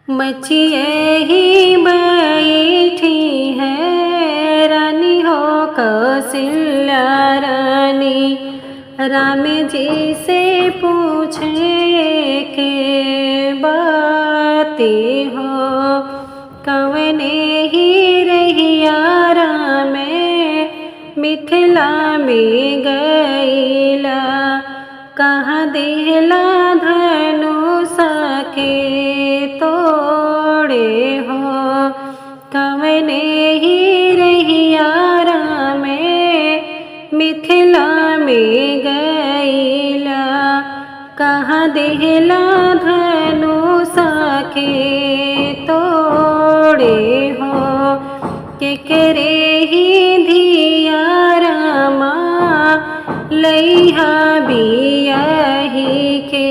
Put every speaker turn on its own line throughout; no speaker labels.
मचिए ही बैठी है रानी हो कौशल्या रानी। राम जी से पूछे के बातें हो कवने ही रहिया राम मिथिला में गईला। कहाँ देहला धनुष के तोड़े हो कवने ही रहिया राम मिथिला में गईला। कहाँ देहला धनुष के तोड़े हो केकरे ही धिया रामा लइहा बियाही के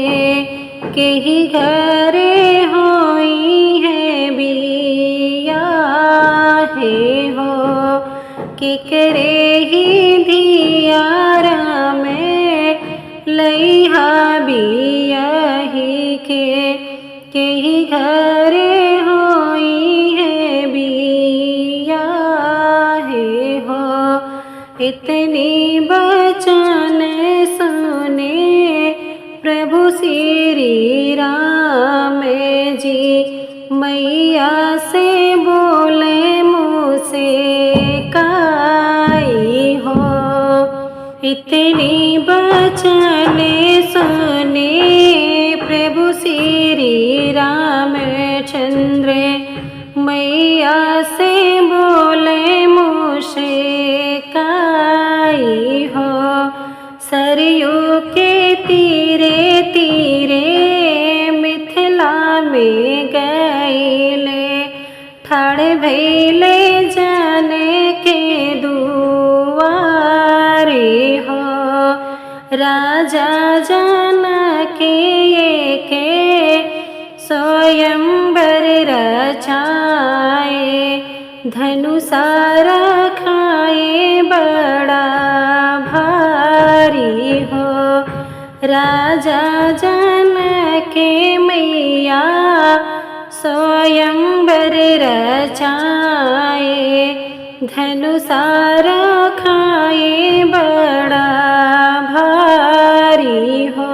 ही घरे होई है बिया है हो केकरे ही धिया राम लइहा बियाही के ही घरे होई है बिया है हो। इतनी बचन सुने प्रभु श्री राम जी मैया से बोले मुझसे काई हो। इतनी बचन सुने प्रभु श्री रामचंद्र मैया से बोले मुझसे काई हो। सरयू के तीरे तीरे मिथिला में गईले ठाड़ भैले जाने के दुआरे हो। राजा जान के स्वयंवर रचाए धनुषा रखाए बड़ा भारी हो। राजा जन के मैया स्वयंवर रचाए धनुषा रखाए बड़ा भारी हो।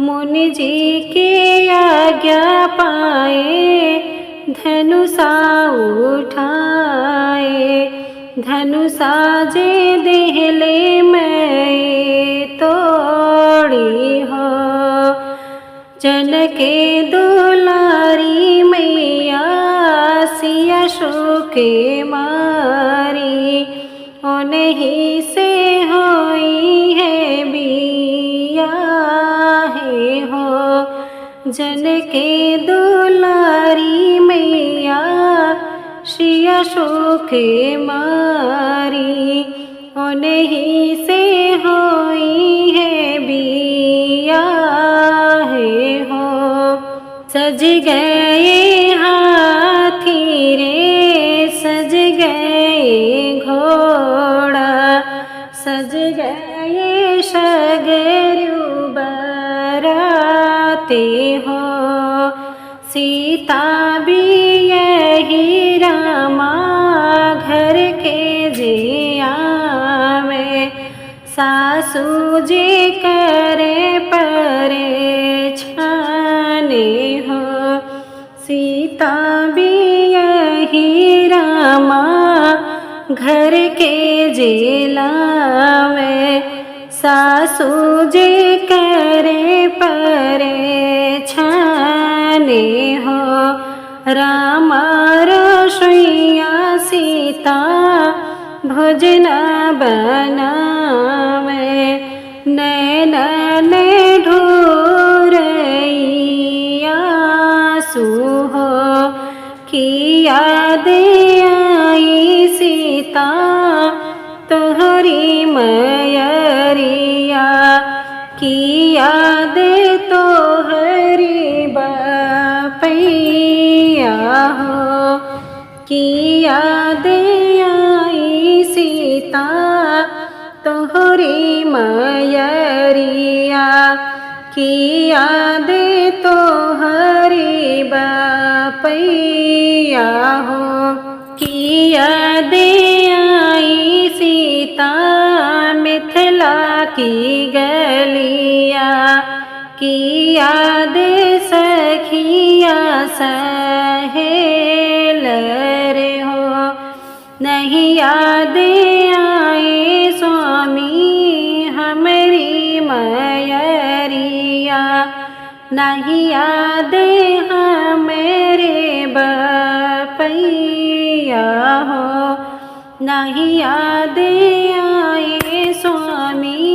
मुनि जी की आज्ञा पाए धनुषा उठाए धनुषा जे देहले मैं तोड़ी हो। जनके दुलारी मैया सिया शोके मारी उन्हीं से होई है बिया है हो। जनके दुलारी मैया सिया शोके मारी उन्हीं से होई है बिया है हो। सज गए हाथी रे सज गए घोड़ा सज गए शगरु बराते हो। सीता भी यही रामा घर के जिया में सासू जी करे परे छाने हो। सीता भी यही रामा घर के जिला में सासू जी करे परे छाने हो। रामा रसोइया सीता भोजन बनावे नैनन ढूरैया सुहो की याद आई सीता तोहरी मयरिया की याद तोहरी बपैया हो। की याद आई सीता तोहरी मयरिया की याद तोहरी बा पैया हो। किया दे आई सीता मिथिला की गलिया, किया दे सखिया सहेल रे हो। नहीं याद आए स्वामी हमारी मयरिया, नहीं याद हमारे बपैया हो। नहीं याद आए स्वामी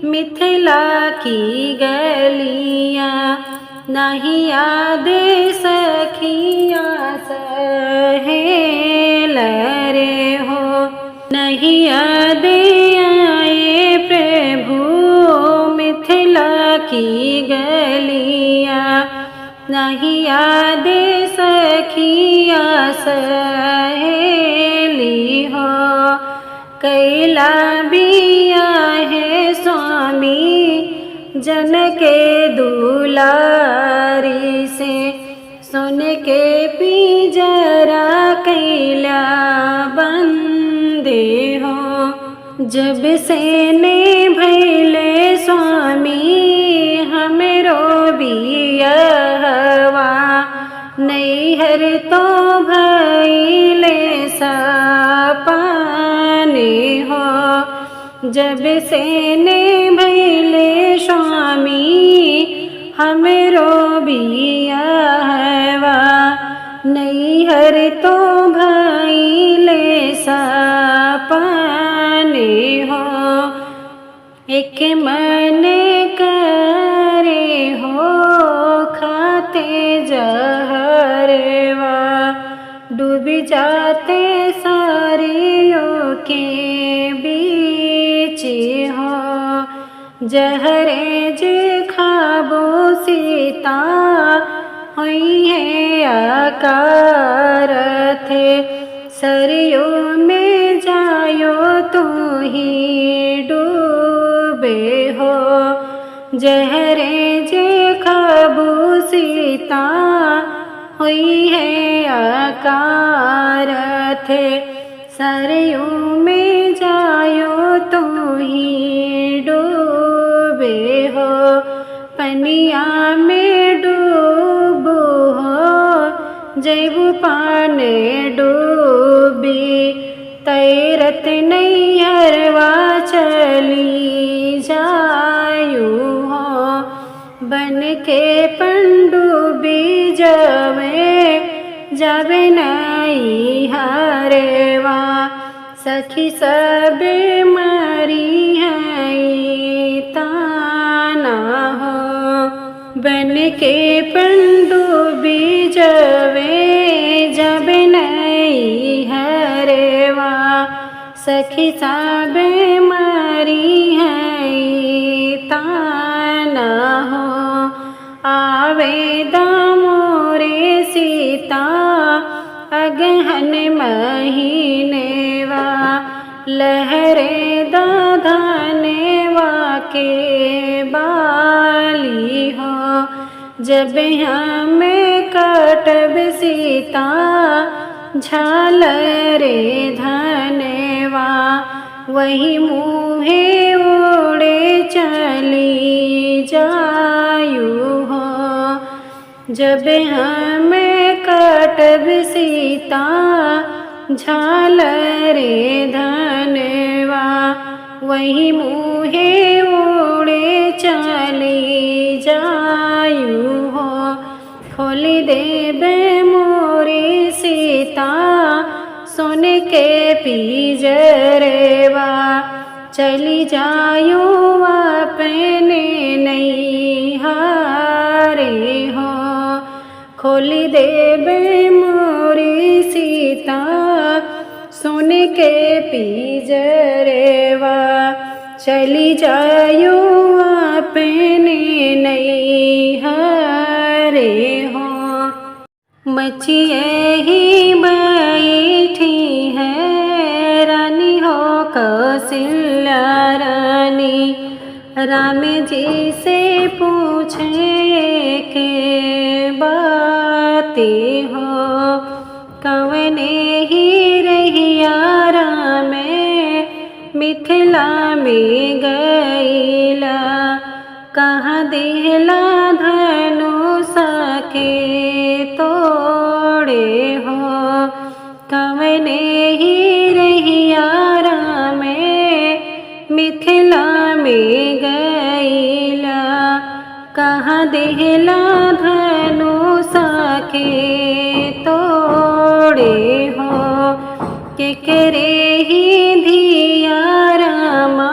मिथिला की गलिया, नहीं याद सखिया सहेल रे हो। नहीं याद आए प्रभु मिथिला की गलिया, नहीं याद सखिया सहेली हो। कैला बिया है स्वामी जन के दुलारी से, सुन के पिंजरा कैला बंदे हो। जब से ने भैले स्वामी हमरो बियहवा, नैहर तो भैले सपने हो। जब से ने भैले स्वामी हमरो बियहवा, नैहर तो भैले सपने हो। एक मन करे हो खाते जहरवा, डूब जाते सारियों के बीच हो। जहरे जे खाबो सीता हुई है आकार थे, सरियों में जायो तू ही डूबे हो। जहरे जे खाबो सीता हुई है आकार थे, सरियों में जायो तू ही डूबे हो। पनिया में डूबो हो जैबू पाने डूबी, तैरत नैहरवा चली जायू हो। बन के पनडुब्बी जावे जावे नैहरवा, सखी सब मरी है ताना हो। बन के पनडुब्बी जावे जावे नैहरवा, सखी सब मरी है ताना हो। आवे दामोरे सीता अगहन महीनेवा, लहरे दाधानेवा के बाली हो। जब हमें कटब सीता झालरे धनेवा, वही मुहे ओढ़े चली जायू हो। जब हमें कटब सीता झालरे धनेवा, वही मुहे ओढ़े चली जायू हो। खोल देबे मोरी सीता सोन के पिंजरवा, चली जायो अपने नैहरे हो। खोल देबे मोरी सीता सोन के पिंजरवा, चली जायो अपने नैहरे हो। मचिए ही बैठी है रानी हो कौशल्या रानी, राम जी से पूछे के बात ते हो कवने ही रहिया राम मिथिला में गईला कहाँ देहला धनुष के तोड़े हो कवने ही रहिया राम मिथिला में गईला कहाँ देहला धनुष के तोड़े हो केकरे ही धिया रामा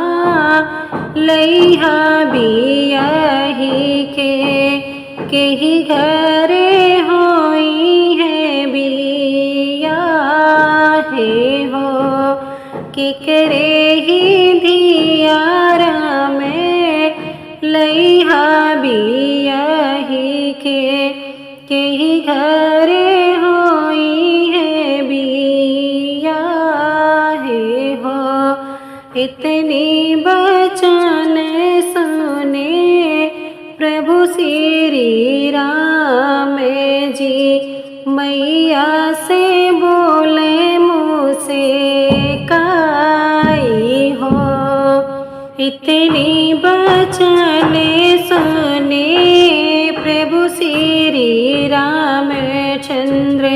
लइहा बियाही के ही घरे होई है बिया है हो केकरे ही धिया राम लइहा बियाही के ही घरे होई है बिया है हो इतनी बचन सुने प्रभु श्री राम जी मैया से बोले मुझसे काई हो इतनी बचन सुने प्रभु श्री रामचंद्र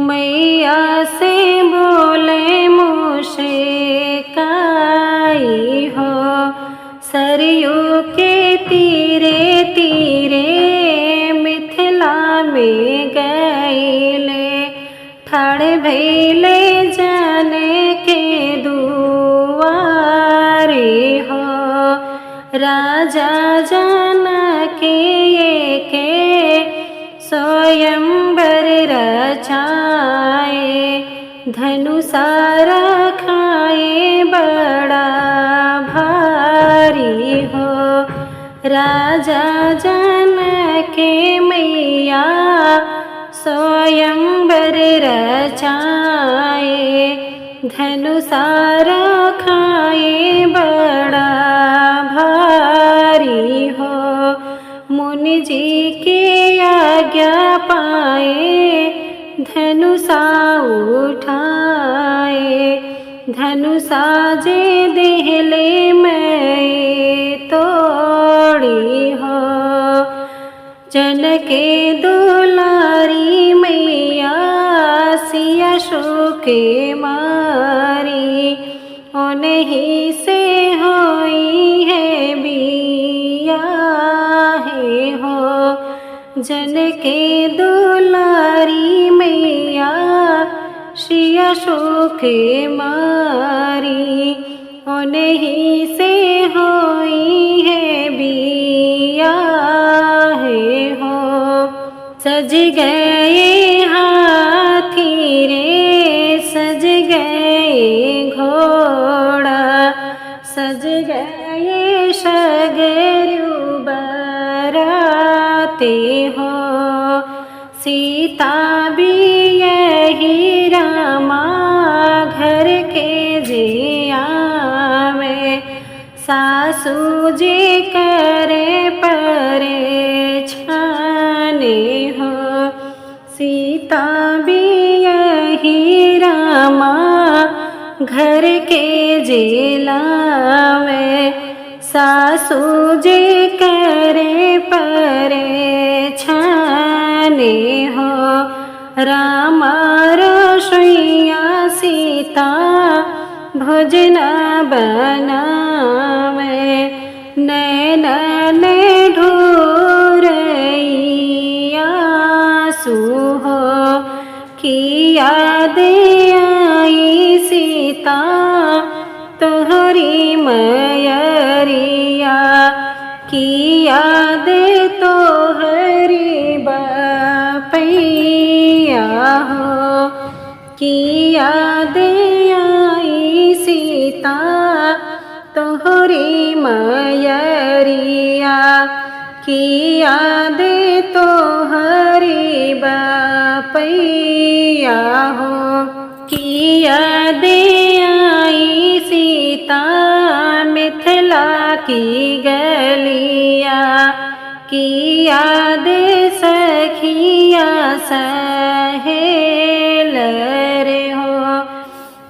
मैया से बोले मुझसे काई हो सरयू के तीरे तीरे मिथिला में गईले ठाड़ भैले जाने के दुआरे हो राजा जानकी के स्वयंवर रचाए धनुषा रखाए बड़ा भारी हो राजा जानकी मैया स्वयंवर रचाए धनुषा रखाए बड़ा भारी हो मुनि जी की आज्ञा पाए धनुषा उठाए धनुषा जे देहले मैं तोड़ी हो जनके दुलारी मैया सिया शोके मारी उन्हीं से होई है बिया है हो जनके दुलारी मैया सिया शोके मारी उन्हीं से होई है बिया है हो सज गए हाथी रे सज गए घोड़ा सज गए शगरु बराते हो सीता भी यही रामा घर के जिया में सासू जी करे परे छाने हो सीता भी यही रामा घर के जिला में सासू जी करे परे छाने हो रामा रसोइया सीता भोजन बनावे नैनन ढूरैया सुहो की याद आई सीता तोहरी मयरिया की याद तोहरी बापैया हो की याद आई सीता तोहरी मयरिया की याद तोहरी बापैया हो की याद आई सीता मिथिला की गलिया की याद सखिया सहेल रे हो।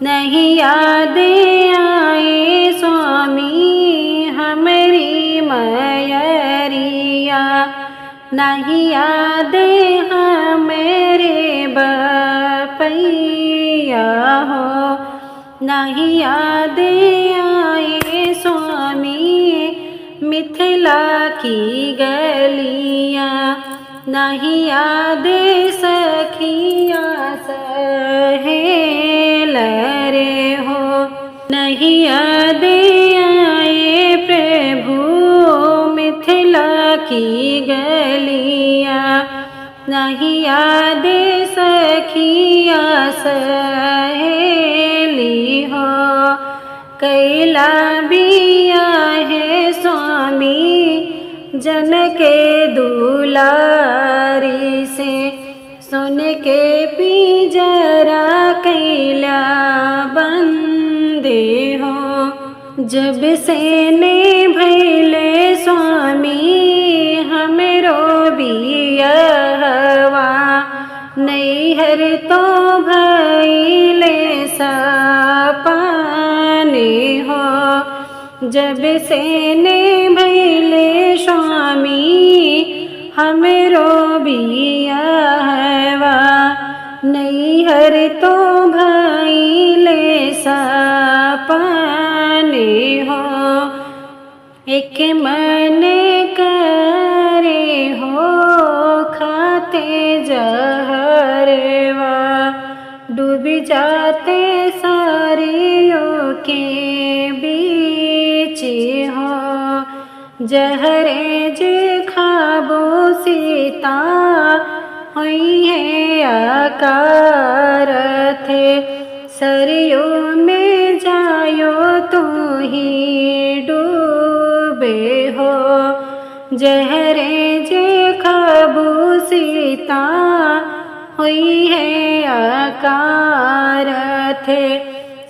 नहीं याद आए स्वामी हमारी मयरिया, नहीं याद हमारे बपैया हो। नहीं याद आए स्वामी मिथिला की गलियाँ, नहीं याद सखिया सहेल रे हो। नहीं याद आए प्रभु मिथिला की गलियाँ, नहीं याद सखिया सहेली हो। कैला बिया है स्वामी जन के दुलारी से, सुन के पिंजरा कैला बंदे हो। जब से ने भैले स्वामी हमरो बियहवा, नैहर तो भैले सपने हो। जब से ने भैले स्वामी हमरो बियहवा, नैहर तो भैले सपने हो। एक मन करे हो खाते जहरवा, डूब जाते सारियों के बीच हो। जहरे जे खाबो सीता हुई है आकार थे, सरियों में जायो तू ही डूबे हो। जहरे जे खाबो सीता हुई है आकार थे,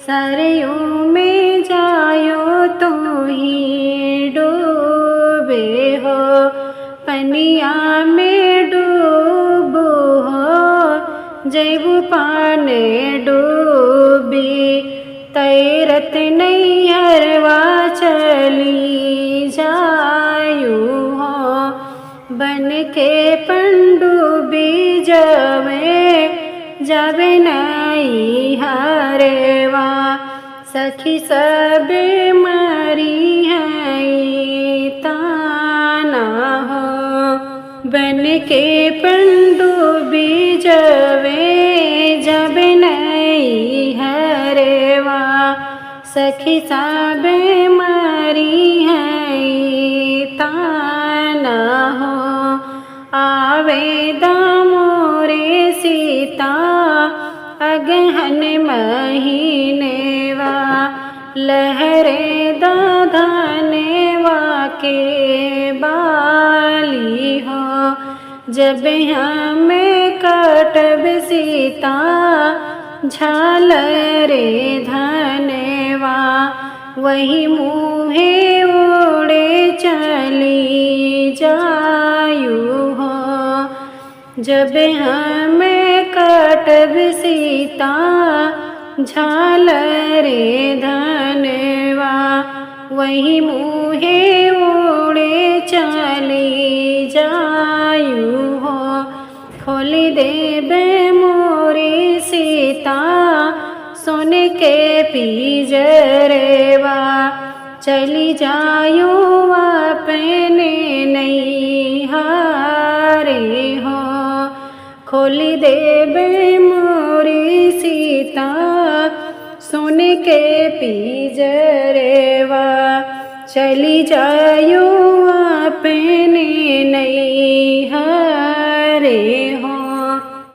सरियों में जायो तू ही डूबे हो। पनिया में डूबो हो जैबू पाने डूबी, तैरत नैहरवा चली जायू हो। बन के पनडुब्बी जावे नैहरवा, सखी सब मरी है ताना हो। बन के पनडुब्बी जब नैहरवा, सखी सब मरी है ताना हो। आवे दामोरे सीता अगहन महीनेवा, लहरे दाधानेवा के बाली हो। जब हमें कटब सीता झालरे धनेवा, वही मुहे ओढ़े चली जायू हो। जब हमें कटब सीता झालरे धनेवा, वही मुहे ओढ़े चली जायू हो। खोल देबे मोरी सीता सुन के पिंजरवा, चली जायो अपने नैहरे हो। खोल देबे मोरी सीता सुन के पिंजरवा, चली जायो अपने नैहरे